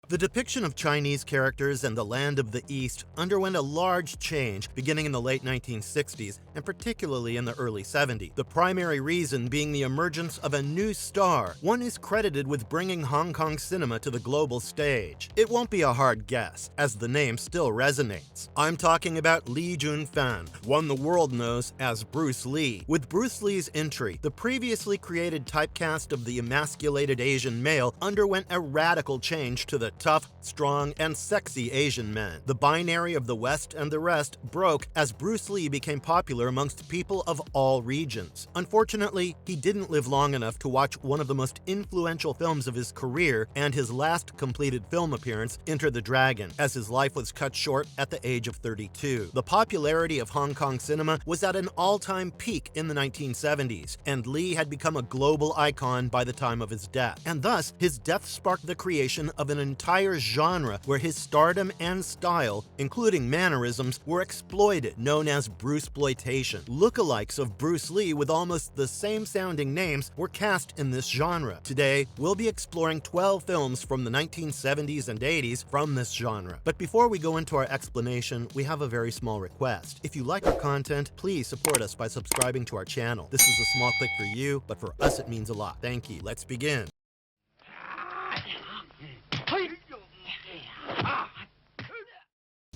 The depiction of Chinese characters and the Land of the East underwent a large change beginning in the late 1960s and particularly in the early 70s. The primary reason being the emergence of a new star, one who's credited with bringing Hong Kong cinema to the global stage. It won't be a hard guess, as the name still resonates. I'm talking about Lee Jun-fan, one the world knows as Bruce Lee. With Bruce Lee's entry, the previously created typecast of the emasculated Asian male underwent a radical change to the tough, strong, and sexy Asian men. The binary of the West and the rest broke as Bruce Lee became popular amongst people of all regions. Unfortunately, he didn't live long enough to watch one of the most influential films of his career and his last completed film appearance, Enter the Dragon, as his life was cut short at the age of 32. The popularity of Hong Kong cinema was at an all-time peak in the 1970s, and Lee had become a global icon by the time of his death. And thus, his death sparked the creation of an entire genre where his stardom and style, including mannerisms, were exploited, known as Bruce-Ploitation. Lookalikes of Bruce Lee with almost the same sounding names were cast in this genre. Today, we'll be exploring 12 films from the 1970s and 80s from this genre. But before we go into our explanation, we have a very small request. If you like our content, please support us by subscribing to our channel. This is a small click for you, but for us it means a lot. Thank you. Let's begin.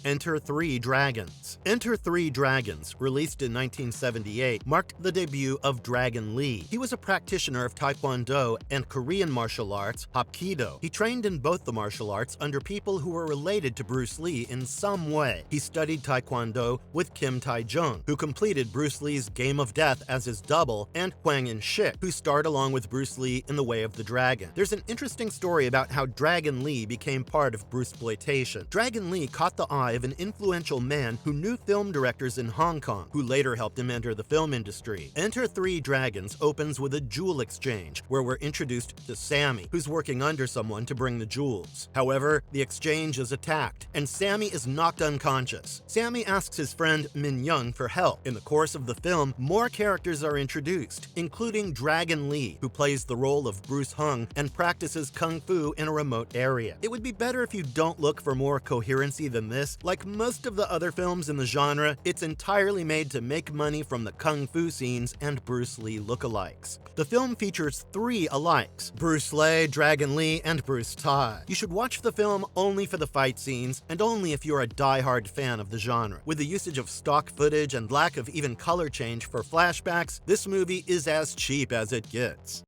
Enter Three Dragons. Enter Three Dragons, released in 1978, marked the debut of Dragon Lee. He was a practitioner of Taekwondo and Korean martial arts, Hapkido. He trained in both the martial arts under people who were related to Bruce Lee in some way. He studied Taekwondo with Kim Tai-jung, who completed Bruce Lee's Game of Death as his double, and Hwang In-shik, who starred along with Bruce Lee in The Way of the Dragon. There's an interesting story about how Dragon Lee became part of Bruceploitation. Dragon Lee caught the eye of an influential man who knew film directors in Hong Kong, who later helped him enter the film industry. Enter Three Dragons opens with a jewel exchange, where we're introduced to Sammy, who's working under someone to bring the jewels. However, the exchange is attacked, and Sammy is knocked unconscious. Sammy asks his friend Min Young for help. In the course of the film, more characters are introduced, including Dragon Lee, who plays the role of Bruce Hung and practices kung fu in a remote area. It would be better if you don't look for more coherency than this. Like most of the other films in the genre, it's entirely made to make money from the kung fu scenes and Bruce Lee lookalikes. The film features three alikes: Bruce Lee, Dragon Lee, and Bruce Tai. You should watch the film only for the fight scenes, and only if you're a die-hard fan of the genre. With the usage of stock footage and lack of even color change for flashbacks, this movie is as cheap as it gets.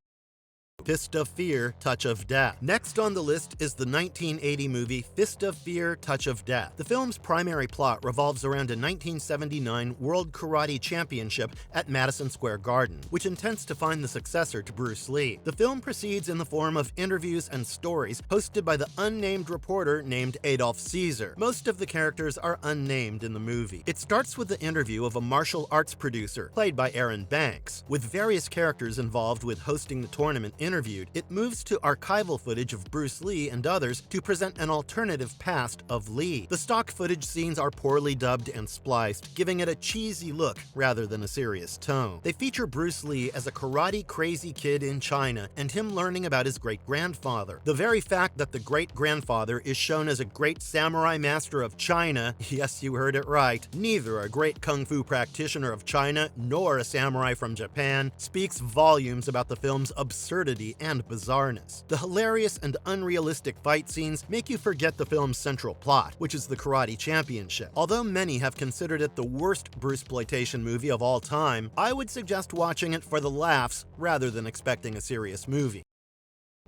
Fist of Fear, Touch of Death. Next on the list is the 1980 movie Fist of Fear, Touch of Death. The film's primary plot revolves around a 1979 World Karate Championship at Madison Square Garden, which intends to find the successor to Bruce Lee. The film proceeds in the form of interviews and stories hosted by the unnamed reporter named Adolf Caesar. Most of the characters are unnamed in the movie. It starts with the interview of a martial arts producer, played by Aaron Banks. With various characters involved with hosting the tournament interviewed, it moves to archival footage of Bruce Lee and others to present an alternative past of Lee. The stock footage scenes are poorly dubbed and spliced, giving it a cheesy look rather than a serious tone. They feature Bruce Lee as a karate-crazy kid in China and him learning about his great-grandfather. The very fact that the great-grandfather is shown as a great samurai master of China, yes, you heard it right, neither a great kung fu practitioner of China nor a samurai from Japan, speaks volumes about the film's absurdity and bizarreness. The hilarious and unrealistic fight scenes make you forget the film's central plot, which is the Karate Championship. Although many have considered it the worst Bruceploitation movie of all time, I would suggest watching it for the laughs rather than expecting a serious movie.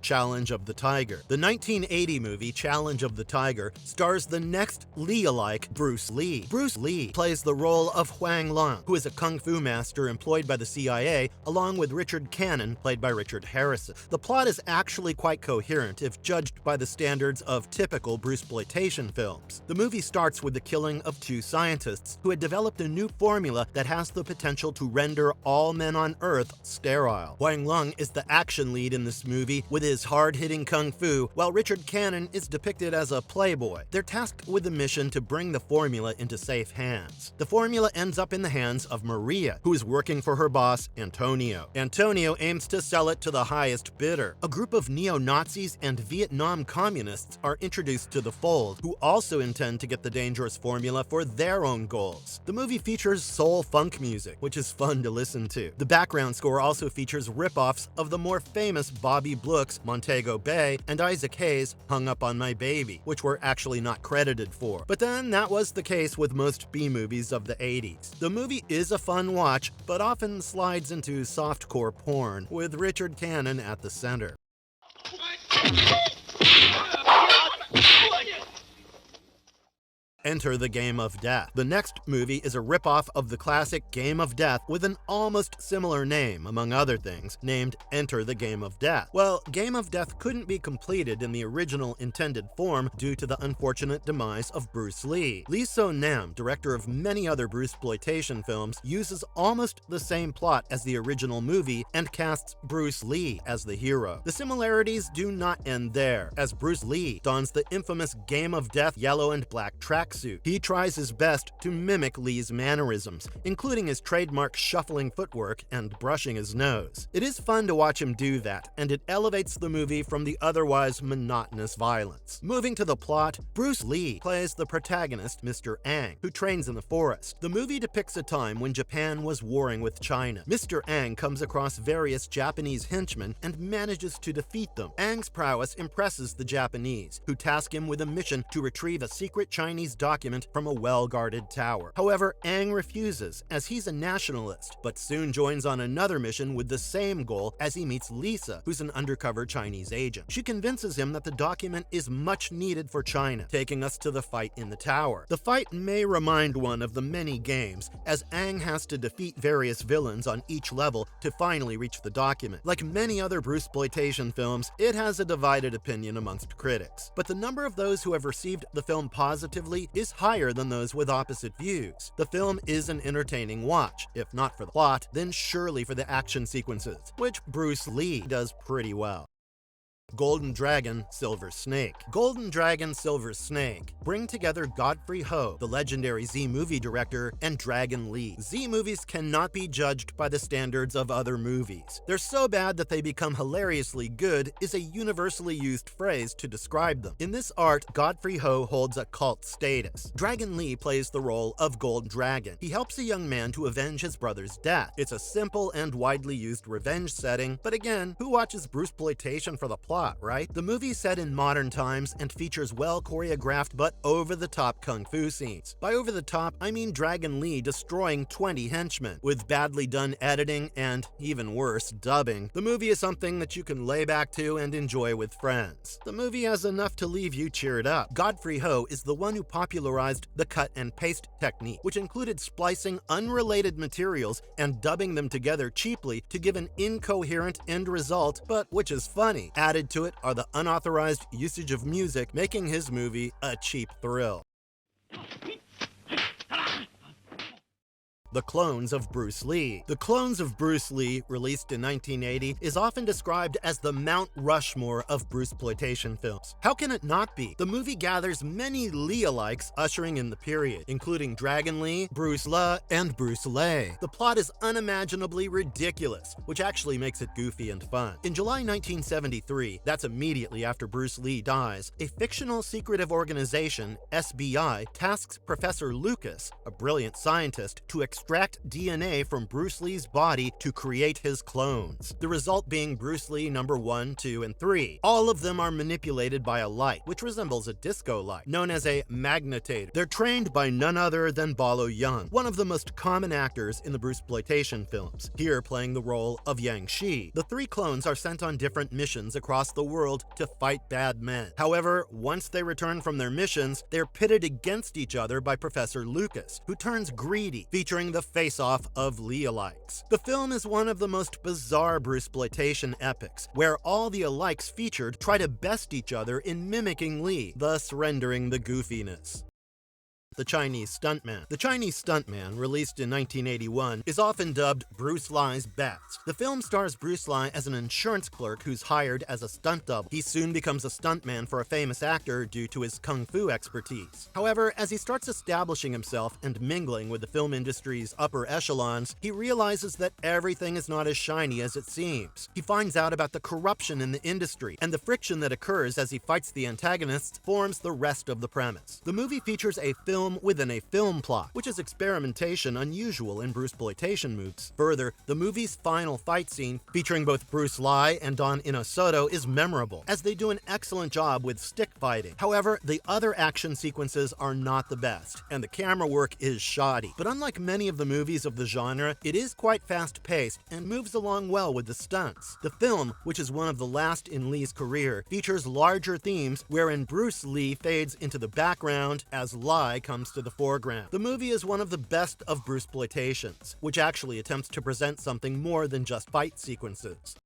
Challenge of the Tiger. The 1980 movie Challenge of the Tiger stars the next Lee-alike, Bruce Lee. Bruce Lee plays the role of Huang Long, who is a kung fu master employed by the CIA, along with Richard Cannon, played by Richard Harrison. The plot is actually quite coherent if judged by the standards of typical Bruceploitation films. The movie starts with the killing of two scientists who had developed a new formula that has the potential to render all men on Earth sterile. Huang Long is the action lead in this movie, with is hard-hitting kung fu, while Richard Cannon is depicted as a playboy. They're tasked with the mission to bring the formula into safe hands. The formula ends up in the hands of Maria, who is working for her boss, Antonio. Antonio aims to sell it to the highest bidder. A group of neo-Nazis and Vietnam communists are introduced to the fold, who also intend to get the dangerous formula for their own goals. The movie features soul funk music, which is fun to listen to. The background score also features rip-offs of the more famous Bobby Blook's Montego Bay and Isaac Hayes' Hung Up on My Baby, which were actually not credited for. But then that was the case with most B-movies of the 80s. The movie is a fun watch, but often slides into softcore porn, with Richard Cannon at the center. Enter the Game of Death. The next movie is a ripoff of the classic Game of Death with an almost similar name, among other things, named Enter the Game of Death. Well, Game of Death couldn't be completed in the original intended form due to the unfortunate demise of Bruce Lee. Lee So-nam, director of many other Bruce-Ploitation films, uses almost the same plot as the original movie and casts Bruce Lee as the hero. The similarities do not end there, as Bruce Lee dons the infamous Game of Death yellow and black tracksuit. He tries his best to mimic Lee's mannerisms, including his trademark shuffling footwork and brushing his nose. It is fun to watch him do that, and it elevates the movie from the otherwise monotonous violence. Moving to the plot, Bruce Lee plays the protagonist, Mr. Ang, who trains in the forest. The movie depicts a time when Japan was warring with China. Mr. Ang comes across various Japanese henchmen and manages to defeat them. Ang's prowess impresses the Japanese, who task him with a mission to retrieve a secret Chinese document from a well-guarded tower. However, Ang refuses, as he's a nationalist, but soon joins on another mission with the same goal as he meets Lisa, who's an undercover Chinese agent. She convinces him that the document is much needed for China, taking us to the fight in the tower. The fight may remind one of the many games, as Ang has to defeat various villains on each level to finally reach the document. Like many other Bruce-Ploitation films, it has a divided opinion amongst critics, but the number of those who have received the film positively is higher than those with opposite views. The film is an entertaining watch, if not for the plot, then surely for the action sequences, which Bruce Lee does pretty well. Golden Dragon, Silver Snake. Golden Dragon, Silver Snake bring together Godfrey Ho, the legendary Z-movie director, and Dragon Lee. Z-movies cannot be judged by the standards of other movies. They're so bad that they become hilariously good is a universally used phrase to describe them. In this art, Godfrey Ho holds a cult status. Dragon Lee plays the role of Gold Dragon. He helps a young man to avenge his brother's death. It's a simple and widely used revenge setting, but again, who watches Bruce-Ploitation for the plot? Right? The movie's set in modern times and features well-choreographed but over-the-top kung fu scenes. By over-the-top, I mean Dragon Lee destroying 20 henchmen, with badly done editing and, even worse, dubbing. The movie is something that you can lay back to and enjoy with friends. The movie has enough to leave you cheered up. Godfrey Ho is the one who popularized the cut-and-paste technique, which included splicing unrelated materials and dubbing them together cheaply to give an incoherent end result, but which is funny. Added to it are the unauthorized usage of music, making his movie a cheap thrill. The Clones of Bruce Lee. The Clones of Bruce Lee, released in 1980, is often described as the Mount Rushmore of Bruce-Ploitation films. How can it not be? The movie gathers many Lee-alikes ushering in the period, including Dragon Lee, Bruce Le, and Bruce Lee. The plot is unimaginably ridiculous, which actually makes it goofy and fun. In July 1973, that's immediately after Bruce Lee dies, a fictional secretive organization, SBI, tasks Professor Lucas, a brilliant scientist, to extract DNA from Bruce Lee's body to create his clones. The result being Bruce Lee number 1, 2, and 3. All of them are manipulated by a light, which resembles a disco light, known as a magnetator. They're trained by none other than Bolo Yeung, one of the most common actors in the Bruce-Ploitation films, here playing the role of Yang Shi. The 3 clones are sent on different missions across the world to fight bad men. However, once they return from their missions, they're pitted against each other by Professor Lucas, who turns greedy, featuring the face-off of Lee-alikes. The film is one of the most bizarre Bruce-Ploitation epics, where all the alikes featured try to best each other in mimicking Lee, thus rendering the goofiness. the Chinese Stunt Man. The Chinese Stunt Man, released in 1981, is often dubbed Bruce Li's best. The film stars Bruce Li as an insurance clerk who's hired as a stunt double. He soon becomes a stuntman for a famous actor due to his kung fu expertise. However, as he starts establishing himself and mingling with the film industry's upper echelons, he realizes that everything is not as shiny as it seems. He finds out about the corruption in the industry, and the friction that occurs as he fights the antagonists forms the rest of the premise. The movie features a film within a film plot, which is experimentation unusual in Bruce-Ploitation movies. Further, the movie's final fight scene, featuring both Bruce Li and Don Inosoto, is memorable, as they do an excellent job with stick fighting. However, the other action sequences are not the best, and the camera work is shoddy. But unlike many of the movies of the genre, it is quite fast-paced and moves along well with the stunts. The film, which is one of the last in Li's career, features larger themes wherein Bruce Li fades into the background as Li comes to the foreground. The movie is one of the best of Bruce-Ploitations, which actually attempts to present something more than just fight sequences.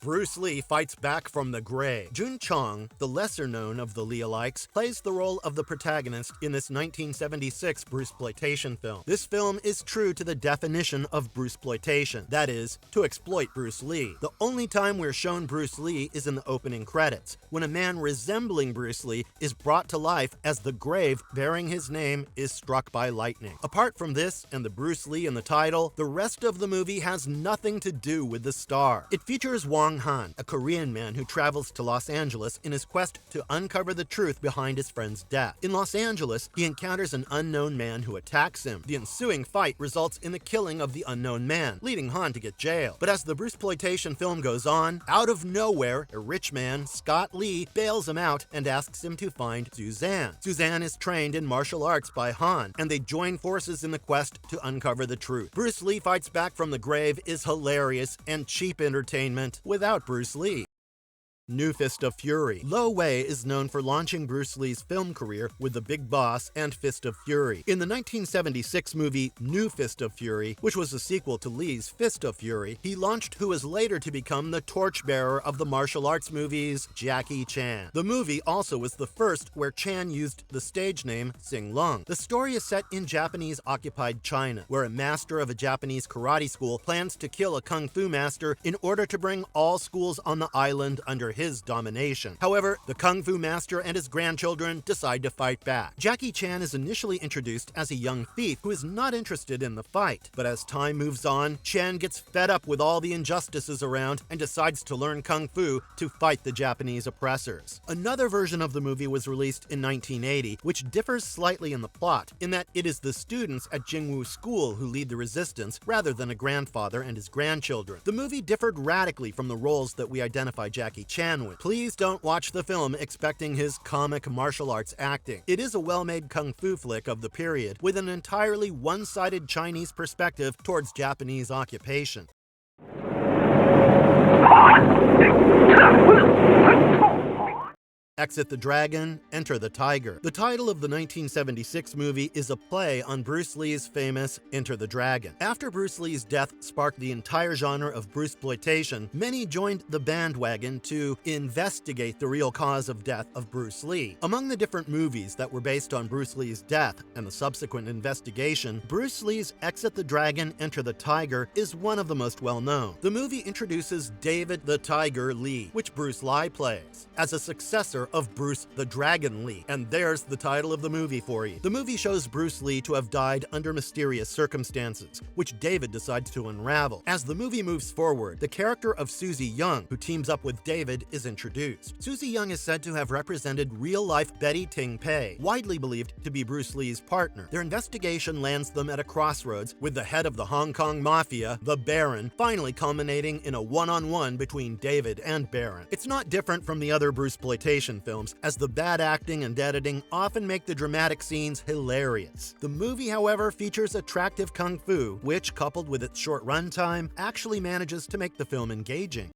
Bruce Li fights back from the grave. Jun Chong, the lesser-known of the Li-alikes, plays the role of the protagonist in this 1976 Bruce-Ploitation film. This film is true to the definition of Bruce-Ploitation, that is, to exploit Bruce Li. The only time we're shown Bruce Li is in the opening credits, when a man resembling Bruce Li is brought to life as the grave bearing his name is struck by lightning. Apart from this and the Bruce Li in the title, the rest of the movie has nothing to do with the star. It features Wong Han, a Korean man who travels to Los Angeles in his quest to uncover the truth behind his friend's death. In Los Angeles, he encounters an unknown man who attacks him. The ensuing fight results in the killing of the unknown man, leading Han to get jailed. But as the Bruce-Ploitation film goes on, out of nowhere, a rich man, Scott Lee, bails him out and asks him to find Suzanne. Suzanne is trained in martial arts by Han, and they join forces in the quest to uncover the truth. Bruce Li Fights Back from the Grave is hilarious and cheap entertainment without Bruce Li. New Fist of Fury. Lo Wei is known for launching Bruce Li's film career with The Big Boss and Fist of Fury. In the 1976 movie New Fist of Fury, which was a sequel to Li's Fist of Fury, he launched who was later to become the torchbearer of the martial arts movies, Jackie Chan. The movie also was the first where Chan used the stage name Sing Lung. The story is set in Japanese-occupied China, where a master of a Japanese karate school plans to kill a kung fu master in order to bring all schools on the island under his domination. However, the kung fu master and his grandchildren decide to fight back. Jackie Chan is initially introduced as a young thief who is not interested in the fight, but as time moves on, Chan gets fed up with all the injustices around and decides to learn kung fu to fight the Japanese oppressors. Another version of the movie was released in 1980, which differs slightly in the plot, in that it is the students at Jingwu School who lead the resistance rather than a grandfather and his grandchildren. The movie differed radically from the roles that we identify Jackie Chan with. Please don't watch the film expecting his comic martial arts acting. It is a well-made kung fu flick of the period, with an entirely one-sided Chinese perspective towards Japanese occupation. Exit the Dragon, Enter the Tiger. The title of the 1976 movie is a play on Bruce Li's famous Enter the Dragon. After Bruce Li's death sparked the entire genre of Bruce-Ploitation, many joined the bandwagon to investigate the real cause of death of Bruce Li. Among the different movies that were based on Bruce Li's death and the subsequent investigation, Bruce Li's Exit the Dragon, Enter the Tiger is one of the most well-known. The movie introduces David the Tiger Li, which Bruce Li plays, as a successor of Bruce the Dragon Li, and there's the title of the movie for you. The movie shows Bruce Li to have died under mysterious circumstances, which David decides to unravel. As the movie moves forward, the character of Susie Young, who teams up with David, is introduced. Susie Young is said to have represented real-life Betty Ting Pei, widely believed to be Bruce Li's partner. Their investigation lands them at a crossroads, with the head of the Hong Kong Mafia, the Baron, finally culminating in a one-on-one between David and Baron. It's not different from the other Bruce-Ploitation films, as the bad acting and editing often make the dramatic scenes hilarious. The movie, however, features attractive kung fu, which, coupled with its short runtime, actually manages to make the film engaging.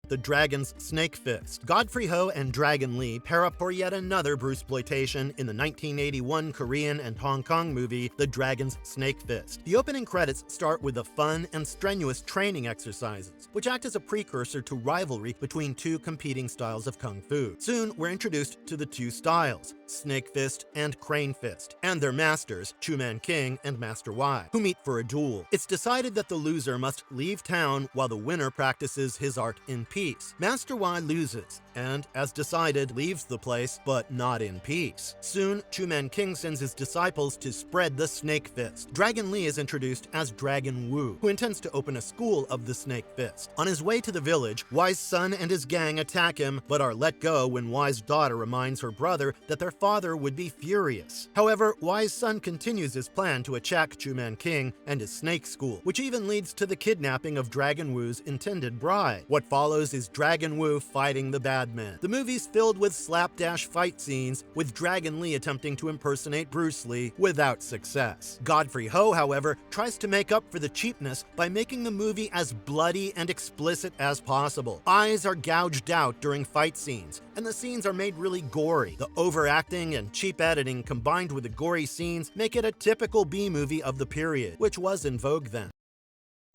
The Dragon's Snake Fist. Godfrey Ho and Dragon Lee pair up for yet another Bruce-Ploitation in the 1981 Korean and Hong Kong movie The Dragon's Snake Fist. The opening credits start with the fun and strenuous training exercises, which act as a precursor to rivalry between two competing styles of kung fu. Soon, we're introduced to the two styles, Snake Fist and Crane Fist, and their masters, Chu Man King and Master Y, who meet for a duel. It's decided that the loser must leave town while the winner practices his art in peace. Master Y loses, and, as decided, leaves the place, but not in peace. Soon, Chu Man King sends his disciples to spread the Snake Fist. Dragon Lee is introduced as Dragon Wu, who intends to open a school of the Snake Fist. On his way to the village, Y's son and his gang attack him, but are let go when Y's daughter reminds her brother that their father would be furious. However, Y's son continues his plan to attack Chu Man King and his snake school, which even leads to the kidnapping of Dragon Wu's intended bride. What follows is Dragon Wu fighting the bad men. The movie's filled with slapdash fight scenes, with Dragon Lee attempting to impersonate Bruce Lee without success. Godfrey Ho, however, tries to make up for the cheapness by making the movie as bloody and explicit as possible. Eyes are gouged out during fight scenes, and the scenes are made really gory. The overacting and cheap editing combined with the gory scenes make it a typical B-movie of the period, which was in vogue then.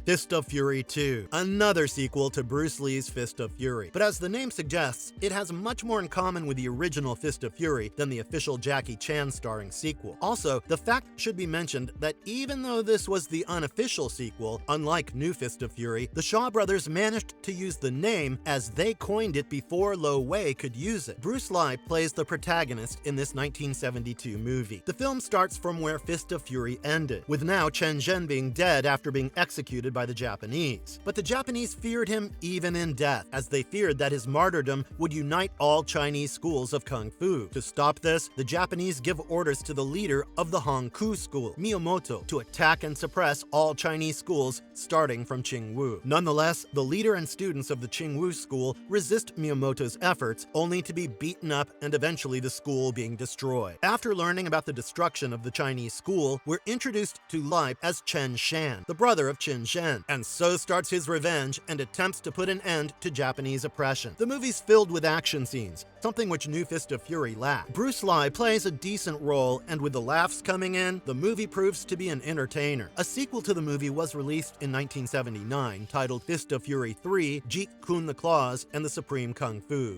Fist of Fury 2, another sequel to Bruce Lee's Fist of Fury. But as the name suggests, it has much more in common with the original Fist of Fury than the official Jackie Chan starring sequel. Also, the fact should be mentioned that even though this was the unofficial sequel, unlike New Fist of Fury, the Shaw brothers managed to use the name as they coined it before Lo Wei could use it. Bruce Lee plays the protagonist in this 1972 movie. The film starts from where Fist of Fury ended, with now Chen Zhen being dead after being executed by the Japanese. But the Japanese feared him even in death, as they feared that his martyrdom would unite all Chinese schools of kung fu. To stop this, the Japanese give orders to the leader of the Hong Ku school, Miyamoto, to attack and suppress all Chinese schools, starting from Qingwu. Nonetheless, the leader and students of the Qingwu school resist Miyamoto's efforts, only to be beaten up and eventually the school being destroyed. After learning about the destruction of the Chinese school, we're introduced to Li as Chen Shan, the brother of Qin Shan, and so starts his revenge and attempts to put an end to Japanese oppression. The movie's filled with action scenes, something which New Fist of Fury lacked. Bruce Lee plays a decent role, and with the laughs coming in, the movie proves to be an entertainer. A sequel to the movie was released in 1979, titled Fist of Fury 3, Jeet Kune the Claws and the Supreme Kung Fu.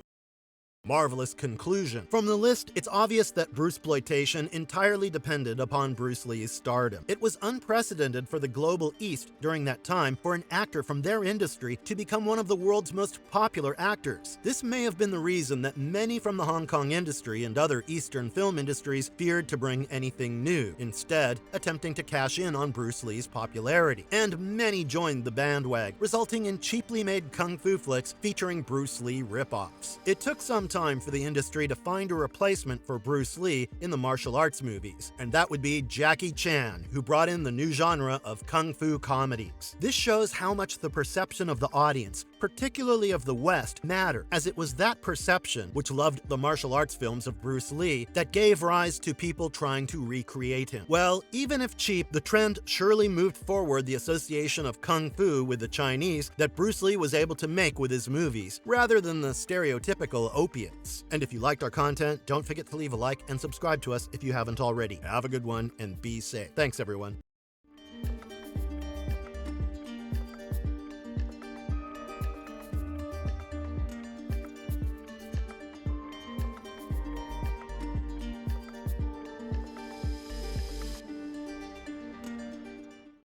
Marvelous conclusion. From the list, it's obvious that Bruceploitation entirely depended upon Bruce Lee's stardom. It was unprecedented for the global East during that time for an actor from their industry to become one of the world's most popular actors. This may have been the reason that many from the Hong Kong industry and other Eastern film industries feared to bring anything new, instead attempting to cash in on Bruce Lee's popularity. And many joined the bandwagon, resulting in cheaply made kung fu flicks featuring Bruce Lee ripoffs. It took some time for the industry to find a replacement for Bruce Lee in the martial arts movies, and that would be Jackie Chan, who brought in the new genre of kung fu comedies. This shows how much the perception of the audience, particularly of the West, mattered, as it was that perception, which loved the martial arts films of Bruce Lee, that gave rise to people trying to recreate him. Well, even if cheap, the trend surely moved forward the association of kung fu with the Chinese that Bruce Lee was able to make with his movies, rather than the stereotypical opiates. And if you liked our content, don't forget to leave a like and subscribe to us if you haven't already. Have a good one and be safe. Thanks, everyone.